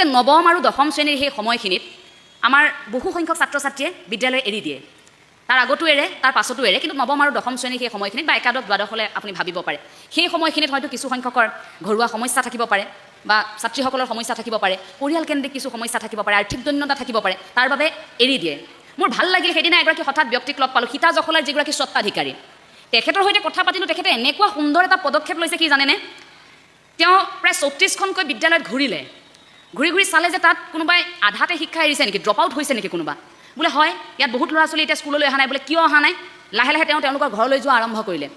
গতিকে নৱম আৰু দশম শ্ৰেণীৰ সেই সময়খিনিত আমাৰ বহু সংখ্যক ছাত্ৰ ছাত্ৰীয়ে বিদ্যালয় এৰি দিয়ে তাৰ আগতো এৰে তাৰ পাছতো এৰে কিন্তু নৱম আৰু দশম শ্ৰেণীৰ সেই সময়খিনিত বা একাদশ দ্বাদশলৈ আপুনি ভাবিব পাৰে সেই সময়খিনিত হয়তো কিছু সংখ্যকৰ ঘৰুৱা সমস্যা থাকিব পাৰে বা ছাত্ৰীসকলৰ সমস্যা থাকিব পাৰে পৰিয়ালকেন্দ্ৰিক কিছু সমস্যা থাকিব পাৰে আৰ্থিক দৈন্যতা থাকিব পাৰে তাৰ বাবে এৰি দিয়ে মোৰ ভাল লাগিল সেইদিনা এগৰাকী হঠাৎ ব্যক্তিক লগ পালোঁ সীতা জখলাৰ যিগৰাকী স্বত্বাধিকাৰী তেখেতৰ সৈতে কথা পাতিলোঁ তেখেতে এনেকুৱা সুন্দৰ এটা পদক্ষেপ লৈছে কি জানেনে তেওঁ প্ৰায় 34খনকৈ বিদ্যালয়ত ঘূৰিলে ঘূৰি ঘূৰি চালে যে তাত কোনোবাই আধাতে শিক্ষা এৰিছে নেকি ড্ৰপ আউট হৈছে নেকি কোনোবা বোলে হয় ইয়াত বহুত ল'ৰা ছোৱালী এতিয়া স্কুললৈ অহা নাই বোলে কিয় অহা নাই লাহে লাহে তেওঁলোকৰ ঘৰলৈ যোৱা আৰম্ভ কৰিলে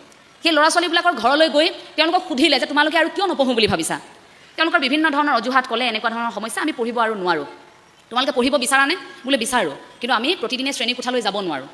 সেই ল'ৰা ছোৱালীবিলাকৰ ঘৰলৈ গৈ তেওঁলোকক সুধিলে যে তোমালোকে আৰু কিয় নপঢ়োঁ বুলি ভাবিছা তেওঁলোকৰ বিভিন্ন ধৰণৰ অজুহাত ক'লে এনেকুৱা ধৰণৰ সমস্যা আমি পঢ়িব আৰু নোৱাৰোঁ তোমালোকে পঢ়িব বিচাৰানে বোলে বিচাৰোঁ কিন্তু আমি প্ৰতিদিনে শ্ৰেণী কোঠালৈ যাব নোৱাৰোঁ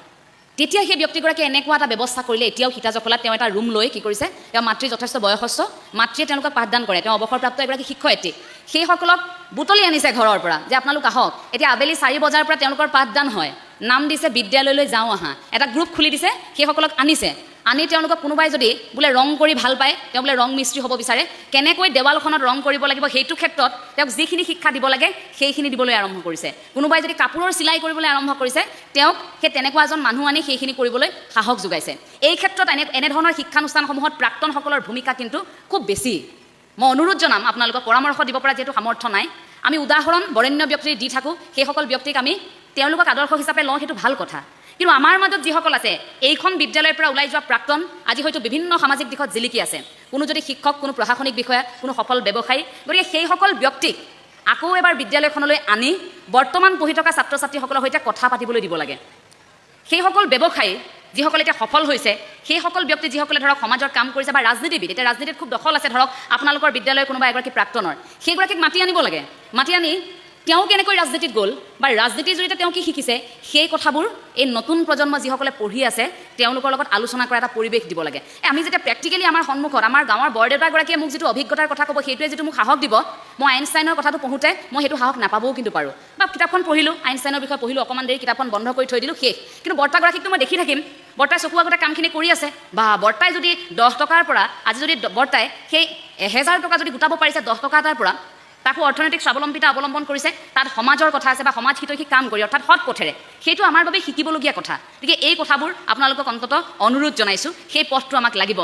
তেতিয়া সেই ব্যক্তিগৰাকীয়ে এনেকুৱা এটা ব্যৱস্থা কৰিলে এতিয়াও সীতা জখলাত তেওঁ এটা ৰুম লৈ কি কৰিছে তেওঁ মাতৃ যথেষ্ট বয়সস্থ মাতৃয়ে তেওঁলোকক পাঠদান কৰে তেওঁ অৱসৰপ্ৰাপ্ত এগৰাকী শিক্ষয়িত্ৰী সেইসকলক বুটলি আনিছে ঘৰৰ পৰা যে আপোনালোক আহক এতিয়া আবেলি 4 বজাৰ পৰা তেওঁলোকৰ পাঠদান হয় নাম দিছে বিদ্যালয়লৈ যাওঁ আহা এটা গ্ৰুপ খুলি দিছে সেইসকলক আনিছে আনি তেওঁলোকক কোনোবাই যদি বোলে ৰং কৰি ভাল পায় তেওঁ বোলে ৰং মিস্ত্ৰী হ'ব বিচাৰে কেনেকৈ দেৱালখনত ৰং কৰিব লাগিব সেইটো ক্ষেত্ৰত তেওঁক যিখিনি শিক্ষা দিব লাগে সেইখিনি দিবলৈ আৰম্ভ কৰিছে কোনোবাই যদি কাপোৰৰ চিলাই কৰিবলৈ আৰম্ভ কৰিছে তেওঁক সেই তেনেকুৱা এজন মানুহ আনি সেইখিনি কৰিবলৈ সাহস যোগাইছে এই ক্ষেত্ৰত এনেধৰণৰ শিক্ষানুষ্ঠানসমূহত প্ৰাক্তনসকলৰ ভূমিকা কিন্তু খুব বেছি মই অনুৰোধ জনাম আপোনালোকক পৰামৰ্শ দিব পৰা যিহেতু সামৰ্থ্য নাই আমি উদাহৰণ বৰেণ্য ব্যক্তিৰ দি থাকোঁ সেইসকল ব্যক্তিক আমি তেওঁলোকক আদৰ্শ হিচাপে লওঁ সেইটো ভাল কথা কিন্তু আমাৰ মাজত যিসকল আছে এইখন বিদ্যালয়ৰ পৰা ওলাই যোৱা প্ৰাক্তন আজি হয়তো বিভিন্ন সামাজিক দিশত জিলিকি আছে কোনো যদি শিক্ষক কোনো প্ৰশাসনিক বিষয়া কোনো সফল ব্যৱসায়ী গতিকে সেইসকল ব্যক্তিক আকৌ এবাৰ বিদ্যালয়খনলৈ আনি বৰ্তমান পঢ়ি থকা ছাত্ৰ ছাত্ৰীসকলৰ সৈতে কথা পাতিবলৈ দিব লাগে সেইসকল ব্যৱসায়ী যিসকলে এতিয়া সফল হৈছে সেইসকল ব্যক্তি যিসকলে ধৰক সমাজৰ কাম কৰিছে বা ৰাজনীতিবিদ এতিয়া ৰাজনীতিত খুব দখল আছে ধৰক আপোনালোকৰ বিদ্যালয়ৰ কোনোবা এগৰাকী প্ৰাক্তনৰ সেইগৰাকীক মাতি আনিব লাগে মাতি আনি তেওঁ কেনেকৈ ৰাজনীতিত গ'ল বা ৰাজনীতিৰ জৰিয়তে তেওঁ কি শিকিছে সেই কথাবোৰ এই নতুন প্ৰজন্ম যিসকলে পঢ়ি আছে তেওঁলোকৰ লগত আলোচনা কৰা এটা পৰিৱেশ দিব লাগে আমি যেতিয়া প্ৰেক্টিকেলি আমাৰ সন্মুখত আমাৰ গাঁৱৰ বৰদেউতাগৰাকীয়ে মোক যিটো অভিজ্ঞতাৰ কথা ক'ব সেইটোৱে যিটো মোক সাহস দিব মই আইনষ্টাইনৰ কথাটো পঢ়োঁতে মই সেইটো সাহস নাপাবও কিন্তু পাৰোঁ বা কিতাপখন পঢ়িলোঁ আইনষ্টাইনৰ বিষয়ে পঢ়িলোঁ অকণমান দেৰি কিতাপখন বন্ধ কৰি থৈ দিলোঁ শেষ কিন্তু বৰ্তাগৰাকীকতো মই দেখি থাকিম বৰ্তাই চকু আগতে কামখিনি কৰি আছে বা বৰ্তাই যদি 10 টকাৰ পৰা আজি যদি বৰ্তাই সেই 1000 টকা যদি গোটাব পাৰিছে 10 টকা এটাৰ পৰা তাকো অৰ্থনৈতিক স্বাৱলম্বিতা অৱলম্বন কৰিছে তাত সমাজৰ কথা আছে বা সমাজ হিতৈষী কাম কৰি অৰ্থাৎ সৎ পথেৰে সেইটো আমাৰ বাবে শিকিবলগীয়া কথা গতিকে এই কথাবোৰ আপোনালোকক অন্ততঃ অনুৰোধ জনাইছোঁ সেই পথটো আমাক লাগিব